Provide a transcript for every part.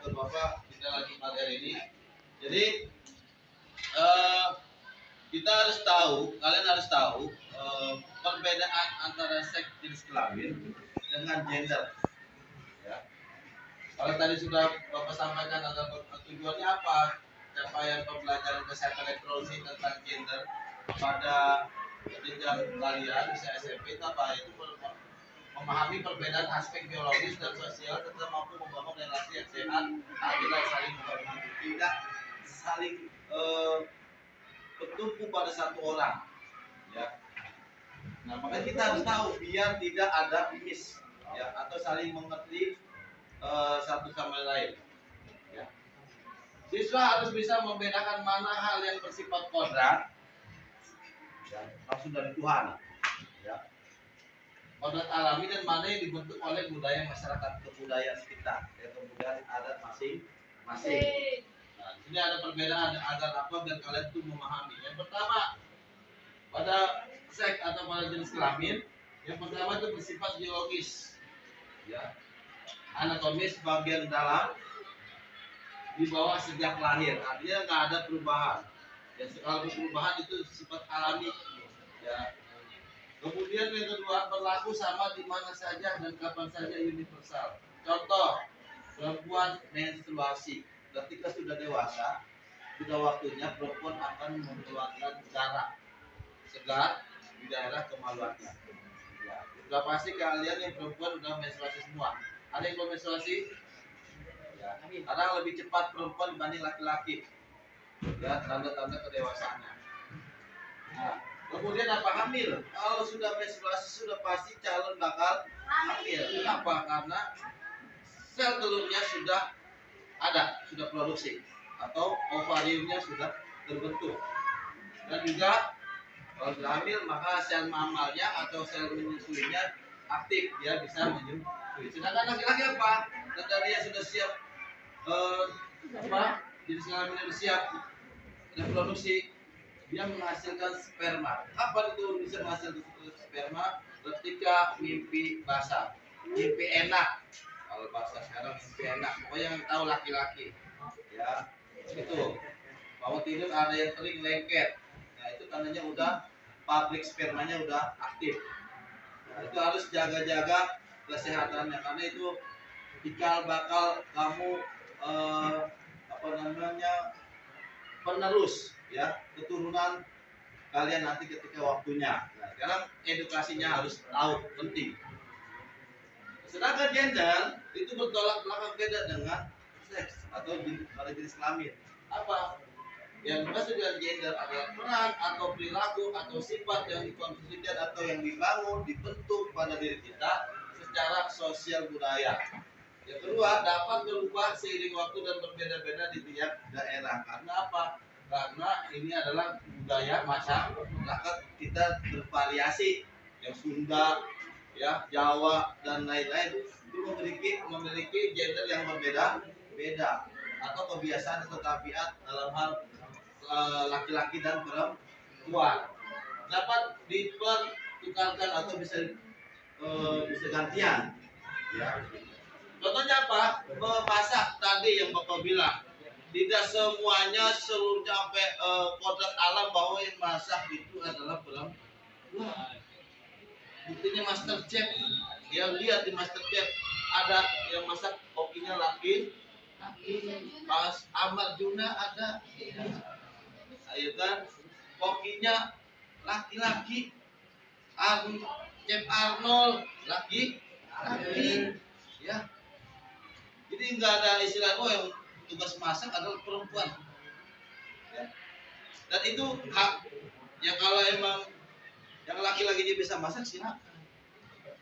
atau bapak kita lagi materi ini. Jadi kita harus tahu, kalian harus tahu perbedaan antara seks jenis kelamin dengan gender. Ya. Kalau tadi sudah bapak sampaikan agar tujuannya apa? Capaian pembelajaran kesehatan reproduksi tentang gender pada jenjang kalian bisa SMP apa itu memahami perbedaan aspek biologis dan sosial serta mampu membangun relasi yang sehat, adil dan saling menghormati, tidak saling bertumpu pada satu orang. Ya. Nah, makanya kita harus tahu biar tidak ada miss ya atau saling mengerti satu sama lain. Ya. Siswa harus bisa membedakan mana hal yang bersifat kodrat, ya, maksud dari Tuhan, ya, kodrat alami dan mana yang dibentuk oleh budaya masyarakat kebudayaan sekitar, ya, kebudayaan adat masing-masing. Nah, di sini ada perbedaan agar apa biar kalian tuh memahami. Yang pertama, pada seks atau pada jenis kelamin, yang pertama itu bersifat biologis, ya, anatomis bagian dalam di bawah sejak lahir, artinya nggak ada perubahan. Yang kalau perubahan itu sifat alami, ya. Kemudian yang kedua berlaku sama di mana saja dan kapan saja, universal. Contoh, perempuan menstruasi, ketika sudah dewasa, sudah waktunya perempuan akan mengeluarkan darah segar di daerah kemaluannya. Ya, sudah pasti kalian yang perempuan sudah menstruasi semua. Ada yang belum menstruasi? Ya, kadang lebih cepat perempuan dibanding laki-laki. Ya, tanda-tanda kedewasaannya. Nah, kemudian apa hamil? Kalau sudah menstruasi sudah pasti calon bakal hamil. Kenapa? Karena sel telurnya sudah ada, sudah produksi atau ovariumnya sudah terbentuk. Dan juga kalau sudah hamil maka sel mamalnya atau sel menyusuinya aktif, dia bisa menyusui. Sedangkan laki-laki apa? Ketika dia sudah siap jenis kelaminnya sudah siap reproduksi, dia menghasilkan sperma. Kapan itu bisa menghasilkan sperma? Ketika mimpi basah, mimpi enak. Kalau bahasa sekarang mimpi enak. Pokoknya yang tahu laki-laki, ya itu. Bahwa tidur ada yang kering lengket. Nah itu tandanya udah pabrik spermanya udah aktif. Nah, itu harus jaga-jaga kesehatannya karena itu cikal bakal kamu penerus ya keturunan kalian nanti ketika waktunya. Nah, sekarang edukasinya harus tahu, penting. Sedangkan gender itu bertolak belakang beda dengan seks atau pada jenis kelamin. Apa? Yang dimaksud dengan gender adalah peran atau perilaku atau sifat yang dikonstruksikan atau yang dibangun, dibentuk pada diri kita secara sosial budaya. Yang kedua, dapat berubah seiring waktu dan berbeda-beda di tiap daerah. Karena apa? Karena ini adalah budaya masyarakat kita bervariasi. Yang Sunda, ya, Jawa dan lain-lain itu memiliki gender yang berbeda-beda atau kebiasaan atau tabiat dalam hal laki-laki dan perempuan. Dapat dipertukarkan atau bisa gantian. Ya. Contohnya apa? Memasak tadi yang Bapak bilang. Tidak semuanya seluruhnya sampai kodrat alam bahwa yang masak itu adalah perempuan. Buktinya Master Chef. Dia lihat di Master Chef ada yang masak kokinya laki. Pas Ahmad Juna ada. Ayo kan? Kokinya laki-laki. Chef Arnold laki. Ya. Jadi nggak ada istilah yang tugas masak adalah perempuan. Ya. Dan itu hak. Ya kalau emang yang laki-laki bisa masak silakan.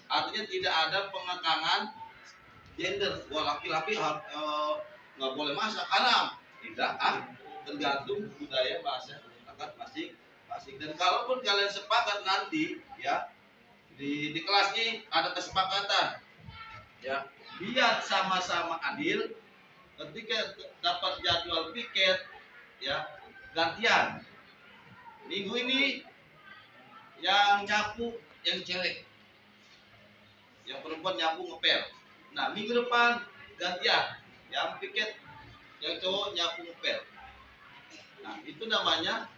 Artinya tidak ada pengekangan gender. Wah laki-laki nggak boleh masak, haram. Tidak, tergantung budaya bahasa masyarakat masing-masing. Dan kalaupun kalian sepakat nanti, ya di kelas ini ada kesepakatan. Ya, biar sama-sama adil. Ketika dapat jadwal piket, ya gantian. Minggu ini yang nyapu yang cewek, yang perempuan nyapu ngepel. Nah minggu depan gantian. yang piket, yang cowok nyapu ngepel. Nah, itu namanya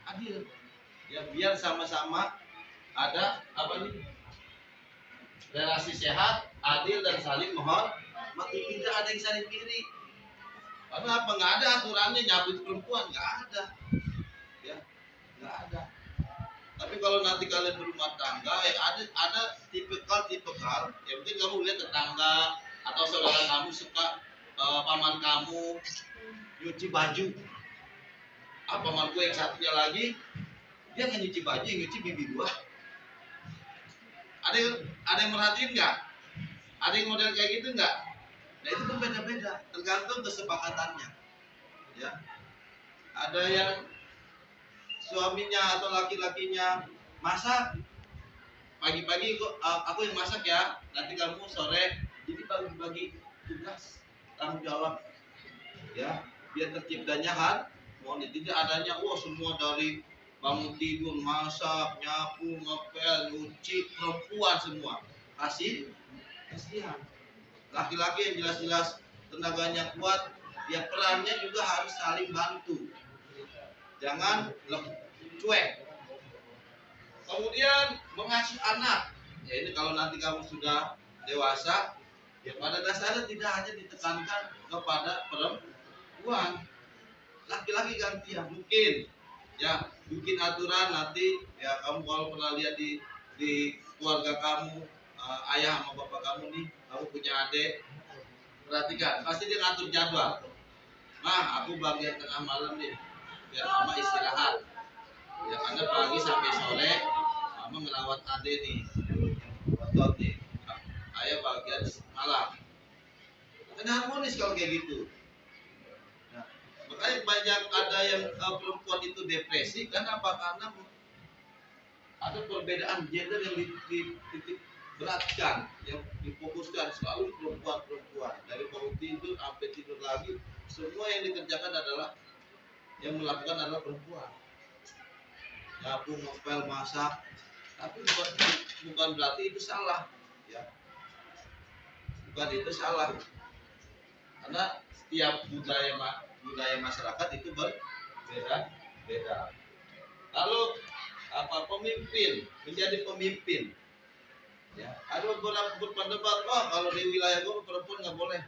adil. Ya, biar sama-sama ada apa nih? Relasi sehat, adil dan saling menghormati. Tidak ada yang saling kiri. Karena apa? Nggak ada aturannya nyapu itu perempuan, nggak ada. Ya, nggak ada. Tapi kalau nanti kalian berumah tangga, ya ada tipikal, ya mungkin kamu lihat tetangga atau saudara kamu suka paman kamu nyuci baju. Apa pamanku yang satunya lagi dia nggak nyuci baju, yang nyuci bibi gua. Ada yang merhatiin nggak? Ada yang model kayak gitu nggak? Nah itu kan beda-beda, tergantung kesepakatannya. Ya, ada yang suaminya atau laki-lakinya masak, pagi-pagi aku yang masak ya, nanti kamu sore, jadi bagi-bagi tugas tanggung jawab, ya biar terciptanya harmoni. Tidak adanya semua dari bangun tidur masak, nyapu, ngepel, nyuci, perempuan semua. Kasihan. Laki-laki yang jelas-jelas tenaganya kuat, ya perannya juga harus saling bantu. Jangan cuek. Kemudian mengasuh anak. Ya ini kalau nanti kamu sudah dewasa, ya pada dasarnya tidak hanya ditekankan kepada perempuan. Laki-laki gantian mungkin. Ya, bikin aturan nanti ya kamu kalau pernah lihat di keluarga kamu, ayah sama bapak kamu nih, kamu punya adik, perhatikan, pasti dia ngatur jadwal. Nah, aku bagian tengah malam nih, biar mama istirahat. Ya karena pagi sampai sore mama ngerawat adik nih, otot nih. Ayah bagian malam. Kan harmonis kalau kayak gitu. Nah, makanya banyak ada yang perempuan itu depresi kan apa? Karena ada perbedaan gender yang dititik beratkan, yang difokuskan selalu perempuan dari bangun tidur sampai tidur lagi, semua yang dikerjakan adalah yang melakukan adalah perempuan. Nyapu, ngepel, masak, tapi bukan berarti itu salah, ya. Bukan itu salah, karena setiap budaya masyarakat itu beda. Lalu pemimpin menjadi pemimpin, ya ada beberapa berpendapat kalau di wilayah gue perempuan nggak boleh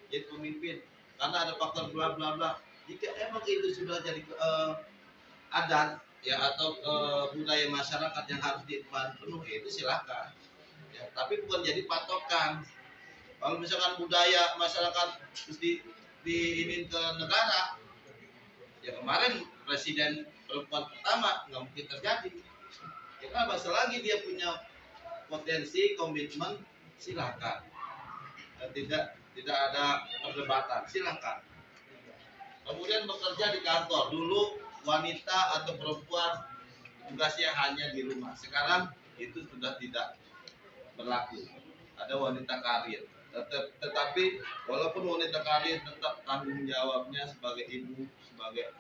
jadi pemimpin karena ada faktor bla bla bla. Jika emang itu sudah jadi adat ya atau budaya masyarakat yang harus diemban penuh, itu silakan ya, tapi bukan jadi patokan. Kalau misalkan budaya masyarakat terus diinin ke negara, ya kemarin presiden perempuan pertama nggak mungkin terjadi. Ya kenapa? Selagi dia punya potensi, komitmen, silakan. Dan tidak ada perdebatan, silakan. Kemudian bekerja di kantor. Dulu wanita atau perempuan tugasnya hanya di rumah. Sekarang itu sudah tidak berlaku. Ada wanita karir. Tetapi walaupun wanita karir tetap tanggung jawabnya sebagai ibu, sebagai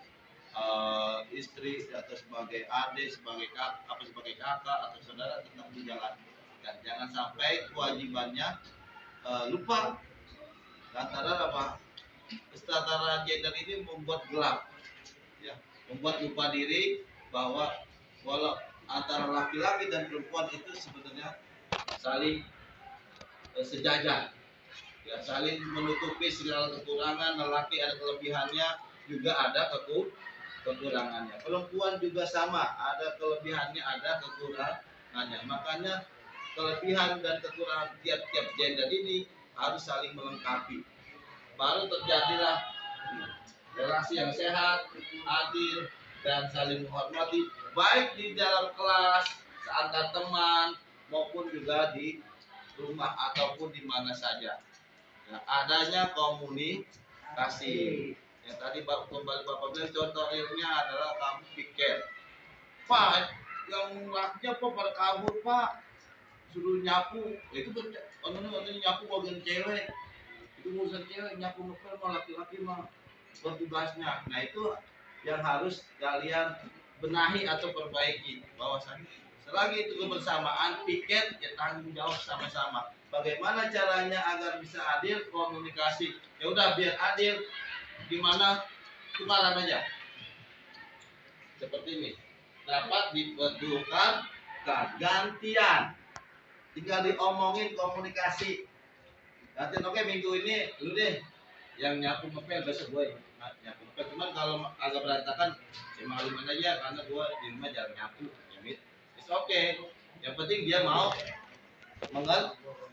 istri atau sebagai adik, sebagai kakak atau saudara tetap dijalankan. Jangan sampai kewajibannya lupa. Lantaran apa? Kesetaraan gender ini membuat gelap, ya, membuat lupa diri bahwa walau antara laki-laki dan perempuan itu sebenarnya saling sejajar, ya, saling menutupi segala kekurangan. Lelaki ada kelebihannya, juga ada kekurangannya. Perempuan juga sama, ada kelebihannya, ada kekurangannya. Makanya kelebihan dan kekurangan tiap-tiap gender ini harus saling melengkapi. Baru terjadilah relasi yang sehat, adil, dan saling menghormati, baik di dalam kelas, seantar teman, maupun juga di rumah ataupun di mana saja. Nah, adanya komunikasi. Yang tadi kembali Bapak bilang, contoh realnya adalah kamu pikir, Pak, yang lakinya pada kabur Pak, suruh nyapu, itu kan nyapu bagian cewek, itu urusan cewek, nyapu ngepel mah laki-laki mah tugasnya. Nah itu yang harus kalian benahi atau perbaiki, bahwasanya selagi itu kebersamaan, piket ya tanggung jawab sama-sama. Bagaimana caranya agar bisa adil? Komunikasi. Ya udah, biar adil, gimana, tukaran aja seperti ini, dapat dibutuhkan gantian, tinggal diomongin, komunikasi. Gantian, oke, minggu ini lu deh yang nyapu ngepel, besok gue nyapu ngepel. Cuman kalau agak berantakan ya maklumin aja, karena gue di rumah jarang nyapu ya, it's okay. Yang penting dia mau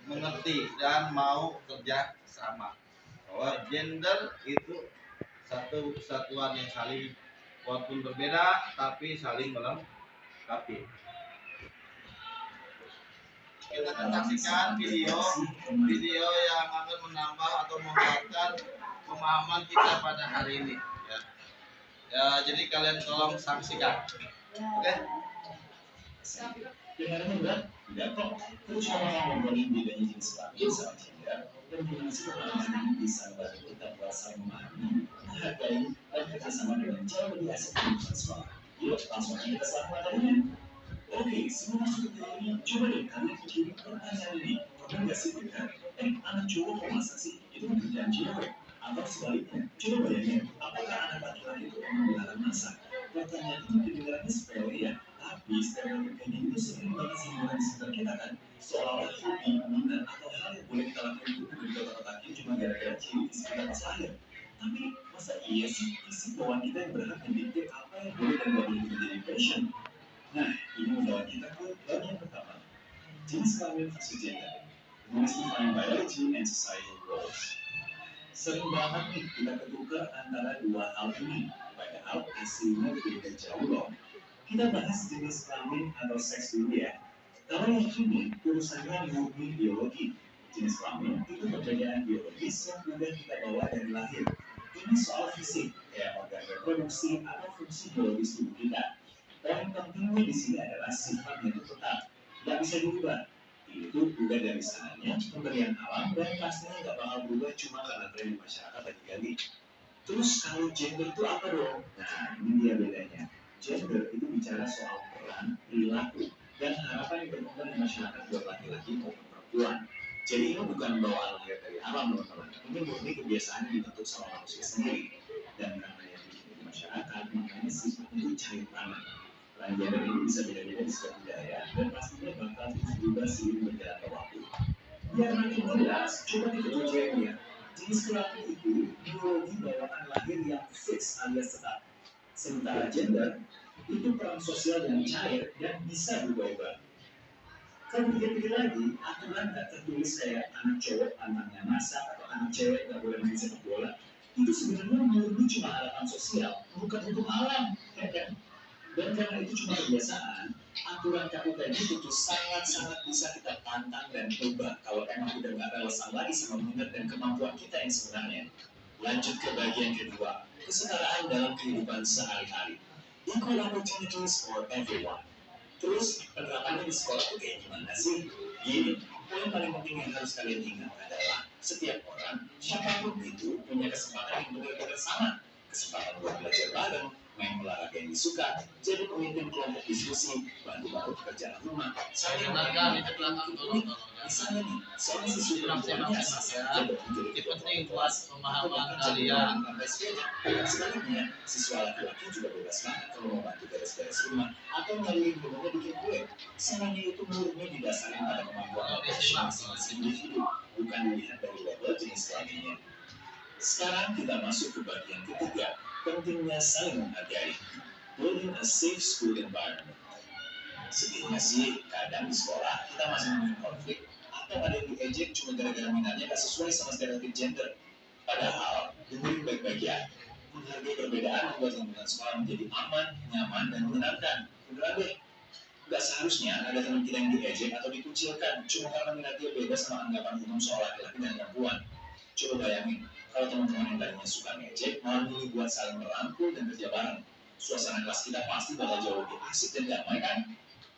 mengerti dan mau kerja sama, bahwa gender itu satu kesatuan yang saling, walaupun berbeda tapi saling melengkapi. Kita akan saksikan video yang akan menambah atau menguatkan pemahaman kita pada hari ini. Ya, jadi kalian tolong saksikan. Oke? Dengarnya berat? Tidak kok. Terus orang ngomongin bedanya jenis kelamin sama gender, dan gimana sih pemahaman ini bisa membantu kita buat saling memahami, menghargai, dan kerjasama dengan jauh lebih asik di lingkungan sekolah. Yuk, langsung aja kita start materinya. Oke, sebelum masuk ke teorinya, coba deh kalian pikirin pertanyaan ini. Pernah nggak sih dengar, anak cowok mau masak sih? Itu kan kerjaan cewek. Atau sebaliknya, coba bayangin, apakah anak laki-laki itu emang dilarang masak? Pertanyaan itu kedengarannya sepele ya, tapi stereotip kayak gini tuh sering banget sih di sekitar kita kan. Seolah-olah hobi, minat, atau hal yang boleh kita lakukan itu udah dikotak-kotakin cuma gara-gara ciri fisik kita pas lahir. Tapi masa iya sih fisik bawaan kita yang berhak mendikte apa yang boleh dan nggak boleh kita jadi passion? Nah, ini membawa kita ke bagian pertama, jenis kelamin versus gender. Demystifying biology and societal roles. Sering banget nih kita ketukar antara dua hal ini, padahal hasilnya berbeda jauh loh. Kita bahas jenis kelamin atau seks dulu ya. Kalau yang ini urusannya murni biologi. Jenis kelamin itu perbedaan biologis yang udah kita bawa dari lahir. Ini soal fisik, kayak organ reproduksi atau fungsi biologis tubuh kita. Poin pentingnya di sini adalah sifatnya itu tetap, nggak bisa diubah. Itu udah dari sananya pemberian alam dan pastinya nggak bakal berubah cuma karena tren di masyarakat lagi ganti. Terus kalau gender itu apa dong? Nah, ini dia bedanya. Gender itu bicara soal peran, perilaku, dan harapan yang berkembang di masyarakat buat laki-laki maupun perempuan. Jadi ini bukan bawaan lahir dari alam, teman-teman. Ini murni kebiasaan yang dibentuk sama manusia sendiri. Dan karena yang bikin di masyarakat, makanya sifatnya itu cair banget. Peran gender ini bisa beda-beda di setiap budaya, dan pastinya bakal terus berubah seiring berjalannya waktu. Biar makin jelas, coba ditutup ya. Jenis kelamin itu biologi bawaan lahir yang fix alias tetap. Sementara gender itu peran sosial yang cair dan bisa berubah-ubah. Kalau pikir-pikir lagi, aturan tak tertulis kayak anak cowok pantangnya masak atau anak cewek nggak boleh main sepak bola, itu sebenarnya murni cuma harapan sosial, bukan hukum alam, ya kan? Dan karena itu cuma kebiasaan, aturan kaku kayak gitu tuh sangat-sangat bisa kita tantang dan ubah kalau emang udah nggak relevan lagi sama minat dan kemampuan kita yang sebenarnya. Lanjut ke bagian kedua, kesetaraan dalam kehidupan sehari-hari. Equal opportunities for everyone. Terus penerapannya di sekolah tuh kayak gimana sih? Gini, poin paling penting yang harus kalian ingat adalah setiap orang, siapapun itu punya kesempatan yang benar-benar sama. Kesempatan buat belajar bareng, main olahraga yang disuka, jadi pemimpin kelompok diskusi, bantu-bantu pekerjaan rumah, saling misalnya nih, seorang siswa perempuannya asal Ini penting buat pemahaman kalian. sebaliknya, siswa laki-laki juga bebas banget kalau mau bantu beres-beres rumah atau nyariin rumahnya bikin kue. Semuanya itu murni didasarkan pada kemampuan masing-masing individu, bukan dilihat dari level jenis kelaminnya. Sekarang kita masuk ke bagian ketiga, pentingnya saling menghargai. Building a safe school environment. Sedihnya sih, kadang di sekolah kita masih menemui konflik atau ada yang diejek cuma gara-gara minatnya gak sesuai sama stereotip gender. Padahal, dengerin baik-baik ya, menghargai perbedaan membuat lingkungan sekolah menjadi aman, nyaman, dan menyenangkan. Beneran deh, gak seharusnya ada teman kita yang diejek atau dikucilkan cuma karena minat dia beda sama anggapan umum soal laki-laki dan perempuan. Coba bayangin, kalau teman-teman yang tadinya suka ngejek malah milih buat saling merangkul dan kerja bareng, suasana kelas kita pasti bakal jauh lebih asik dan damai kan?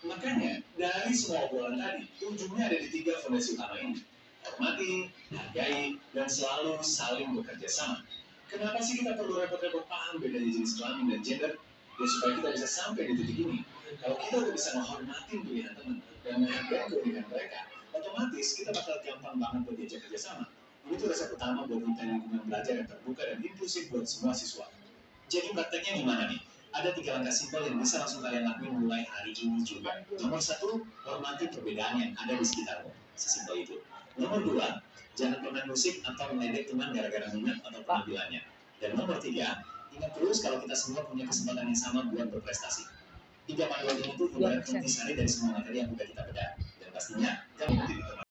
Makanya, dari semua obrolan tadi, ujungnya ada di tiga fondasi utama ini. Hormati, hargai, dan selalu saling bekerja sama. Kenapa sih kita perlu repot-repot paham bedanya jenis kelamin dan gender? Ya supaya kita bisa sampai di titik ini. Kalau kita udah bisa menghormati pilihan teman dan menghargai keunikan mereka, otomatis kita bakal gampang banget buat diajak kerjasama. Ini tuh resep utama buat kita lingkungan belajar yang terbuka dan inklusif buat semua siswa. Jadi prakteknya gimana nih? Ada 3 langkah simpel yang bisa langsung kalian lakuin mulai hari ini juga. Nomor 1, hormati perbedaan yang ada di sekitarmu. Sesimpel itu. Nomor 2, jangan pernah musik atau meledek teman gara-gara minat atau penampilannya. Dan nomor 3, ingat terus kalau kita semua punya kesempatan yang sama buat berprestasi. 3 panduan ini tuh ibarat intisari dari semua materi yang udah kita bedah. Dan pastinya, kamu jadi teman